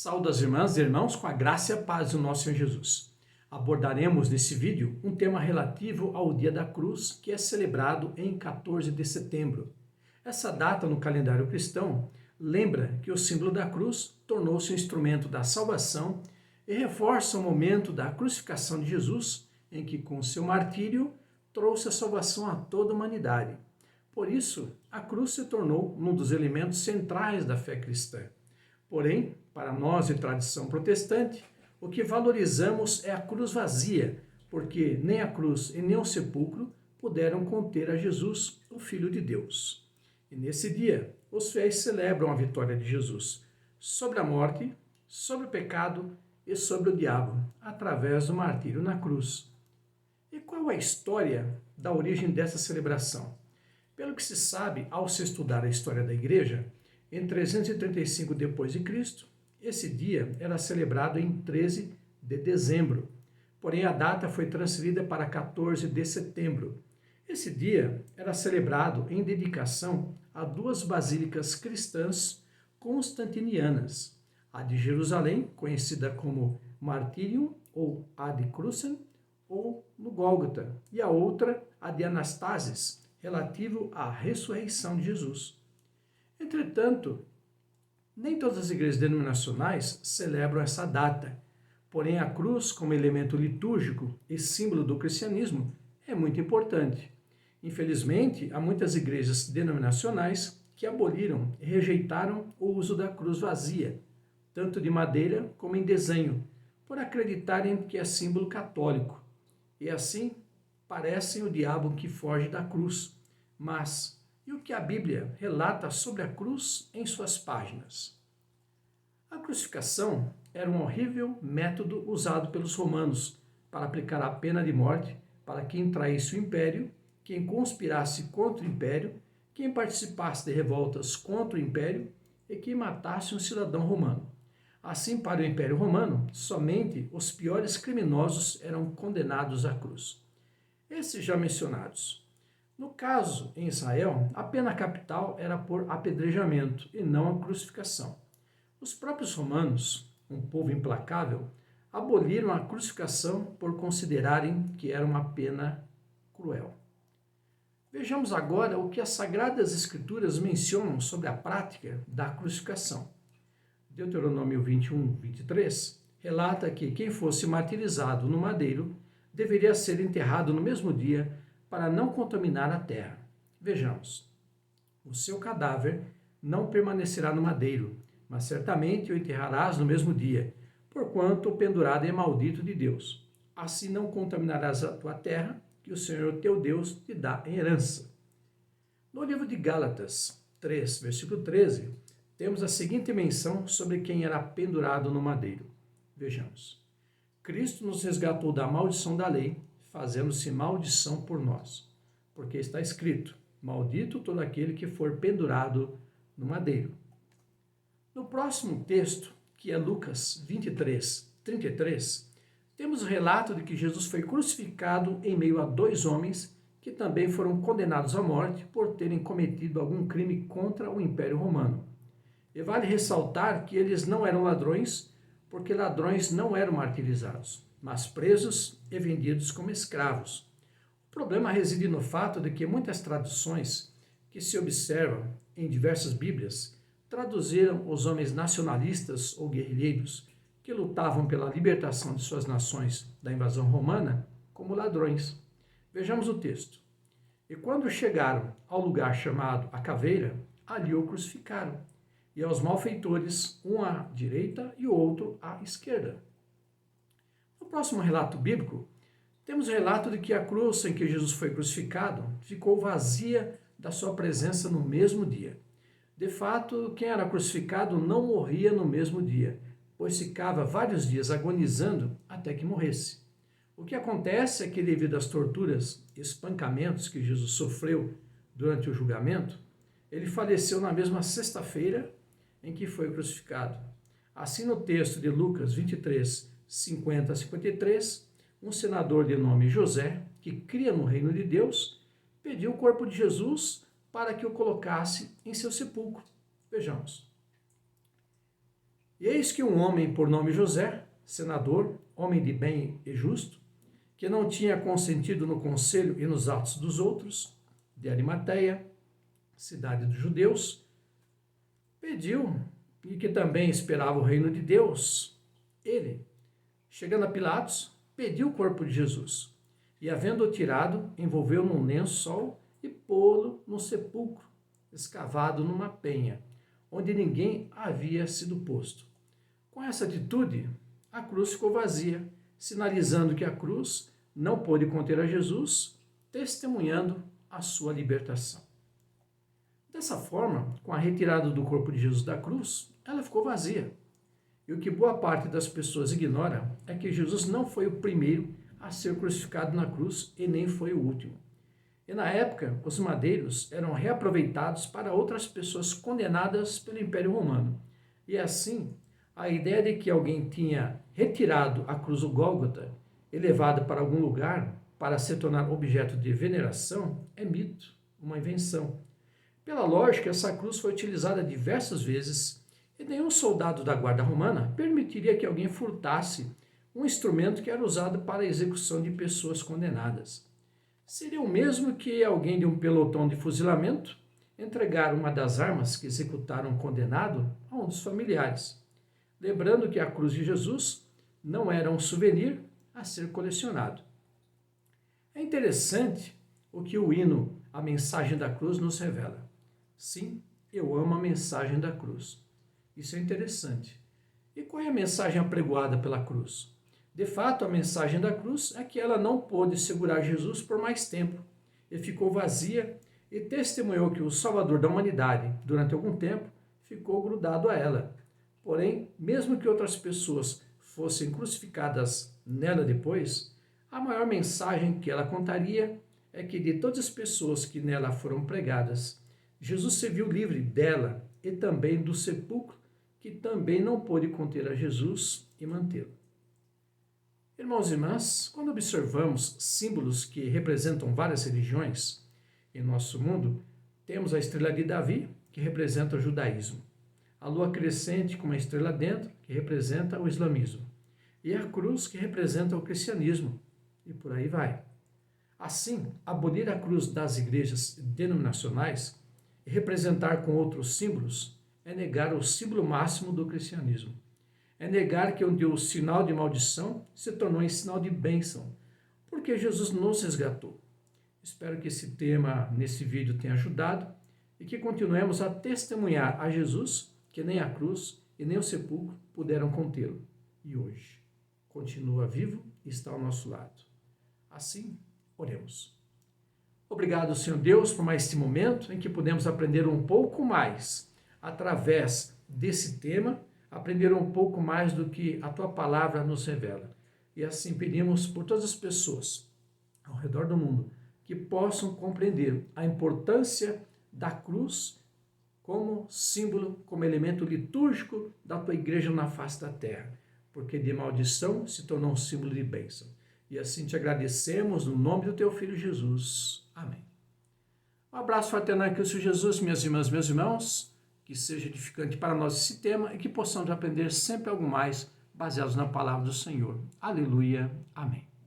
Saúdo as irmãs e irmãos com a graça e a paz do nosso Senhor Jesus. Abordaremos nesse vídeo um tema relativo ao Dia da Cruz, que é celebrado em 14 de setembro. Essa data no calendário cristão lembra que o símbolo da cruz tornou-se um instrumento da salvação e reforça o momento da crucificação de Jesus, em que com seu martírio trouxe a salvação a toda a humanidade. Por isso, a cruz se tornou um dos elementos centrais da fé cristã. Porém, para nós de tradição protestante, o que valorizamos é a cruz vazia, porque nem a cruz e nem o sepulcro puderam conter a Jesus, o Filho de Deus. E nesse dia, os fiéis celebram a vitória de Jesus sobre a morte, sobre o pecado e sobre o diabo, através do martírio na cruz. E qual é a história da origem dessa celebração? Pelo que se sabe, ao se estudar a história da Igreja, em 335 d.C., esse dia era celebrado em 13 de dezembro, porém a data foi transferida para 14 de setembro. Esse dia era celebrado em dedicação a duas basílicas cristãs constantinianas, a de Jerusalém, conhecida como Martyrium ou Ad Crucem, ou no Gólgota, e a outra, a de Anastasis, relativo à ressurreição de Jesus. Entretanto, nem todas as igrejas denominacionais celebram essa data, porém a cruz, como elemento litúrgico e símbolo do cristianismo, é muito importante. Infelizmente, há muitas igrejas denominacionais que aboliram e rejeitaram o uso da cruz vazia, tanto de madeira como em desenho, por acreditarem que é símbolo católico. E assim, parecem o diabo que foge da cruz. Mas, e o que a Bíblia relata sobre a cruz em suas páginas? A crucificação era um horrível método usado pelos romanos para aplicar a pena de morte para quem traísse o império, quem conspirasse contra o império, quem participasse de revoltas contra o império e quem matasse um cidadão romano. Assim, para o Império Romano, somente os piores criminosos eram condenados à cruz. Esses já mencionados. No caso, em Israel, a pena capital era por apedrejamento e não a crucificação. Os próprios romanos, um povo implacável, aboliram a crucificação por considerarem que era uma pena cruel. Vejamos agora o que as Sagradas Escrituras mencionam sobre a prática da crucificação. Deuteronômio 21, 23, relata que quem fosse martirizado no madeiro deveria ser enterrado no mesmo dia para não contaminar a terra. Vejamos. O seu cadáver não permanecerá no madeiro, mas certamente o enterrarás no mesmo dia, porquanto o pendurado é maldito de Deus. Assim não contaminarás a tua terra, que o Senhor teu Deus te dá em herança. No livro de Gálatas 3, versículo 13, temos a seguinte menção sobre quem era pendurado no madeiro. Vejamos. Cristo nos resgatou da maldição da lei, fazendo-se maldição por nós. Porque está escrito, maldito todo aquele que for pendurado no madeiro. No próximo texto, que é Lucas 23, 33, temos o relato de que Jesus foi crucificado em meio a dois homens que também foram condenados à morte por terem cometido algum crime contra o Império Romano. E vale ressaltar que eles não eram ladrões, porque ladrões não eram martirizados, mas presos e vendidos como escravos. O problema reside no fato de que muitas traduções que se observam em diversas Bíblias traduziram os homens nacionalistas ou guerrilheiros que lutavam pela libertação de suas nações da invasão romana como ladrões. Vejamos o texto. E quando chegaram ao lugar chamado a Caveira, ali o crucificaram, e aos malfeitores, um à direita e o outro à esquerda. No próximo relato bíblico, temos o relato de que a cruz em que Jesus foi crucificado ficou vazia da sua presença no mesmo dia. De fato, quem era crucificado não morria no mesmo dia, pois ficava vários dias agonizando até que morresse. O que acontece é que, devido às torturas e espancamentos que Jesus sofreu durante o julgamento, ele faleceu na mesma sexta-feira em que foi crucificado. Assim, no texto de Lucas 23, 50 a 53, um senador de nome José, que cria no reino de Deus, pediu o corpo de Jesus para que o colocasse em seu sepulcro. Vejamos. E eis que um homem por nome José, senador, homem de bem e justo, que não tinha consentido no conselho e nos atos dos outros, de Arimateia, cidade dos judeus, pediu, e que também esperava o reino de Deus, ele, chegando a Pilatos, pediu o corpo de Jesus, e havendo-o tirado, envolveu num lençol e pô-lo no sepulcro, escavado numa penha, onde ninguém havia sido posto. Com essa atitude, a cruz ficou vazia, sinalizando que a cruz não pôde conter a Jesus, testemunhando a sua libertação. Dessa forma, com a retirada do corpo de Jesus da cruz, ela ficou vazia. E o que boa parte das pessoas ignora é que Jesus não foi o primeiro a ser crucificado na cruz e nem foi o último. E na época, os madeiros eram reaproveitados para outras pessoas condenadas pelo Império Romano. E assim, a ideia de que alguém tinha retirado a cruz do Gólgota e levado para algum lugar para se tornar objeto de veneração é mito, uma invenção. Pela lógica, essa cruz foi utilizada diversas vezes e nenhum soldado da guarda romana permitiria que alguém furtasse um instrumento que era usado para a execução de pessoas condenadas. Seria o mesmo que alguém de um pelotão de fuzilamento entregar uma das armas que executaram um condenado a um dos familiares. Lembrando que a cruz de Jesus não era um souvenir a ser colecionado. É interessante o que o hino A Mensagem da Cruz nos revela. Sim, eu amo a mensagem da cruz. Isso é interessante. E qual é a mensagem apregoada pela cruz? De fato, a mensagem da cruz é que ela não pôde segurar Jesus por mais tempo e ficou vazia e testemunhou que o Salvador da humanidade, durante algum tempo, ficou grudado a ela. Porém, mesmo que outras pessoas fossem crucificadas nela depois, a maior mensagem que ela contaria é que de todas as pessoas que nela foram pregadas, Jesus se viu livre dela e também do sepulcro, que também não pôde conter a Jesus e mantê-lo. Irmãos e irmãs, quando observamos símbolos que representam várias religiões em nosso mundo, temos a estrela de Davi, que representa o judaísmo, a lua crescente com uma estrela dentro, que representa o islamismo, e a cruz, que representa o cristianismo, e por aí vai. Assim, abolir a cruz das igrejas denominacionais e representar com outros símbolos é negar o símbolo máximo do cristianismo. É negar que onde o sinal de maldição se tornou em sinal de bênção, porque Jesus nos resgatou. Espero que esse tema nesse vídeo tenha ajudado e que continuemos a testemunhar a Jesus, que nem a cruz e nem o sepulcro puderam contê-lo. E hoje continua vivo e está ao nosso lado. Assim, oremos. Obrigado, Senhor Deus, por mais este momento em que podemos aprender um pouco mais através desse tema, aprender um pouco mais do que a Tua palavra nos revela. E assim pedimos por todas as pessoas ao redor do mundo que possam compreender a importância da cruz como símbolo, como elemento litúrgico da Tua igreja na face da terra, porque de maldição se tornou um símbolo de bênção. E assim te agradecemos no nome do Teu Filho Jesus. Amém. Um abraço fraternal em Cristo Jesus, minhas irmãs, meus irmãos, que seja edificante para nós esse tema e que possamos aprender sempre algo mais baseados na palavra do Senhor. Aleluia. Amém.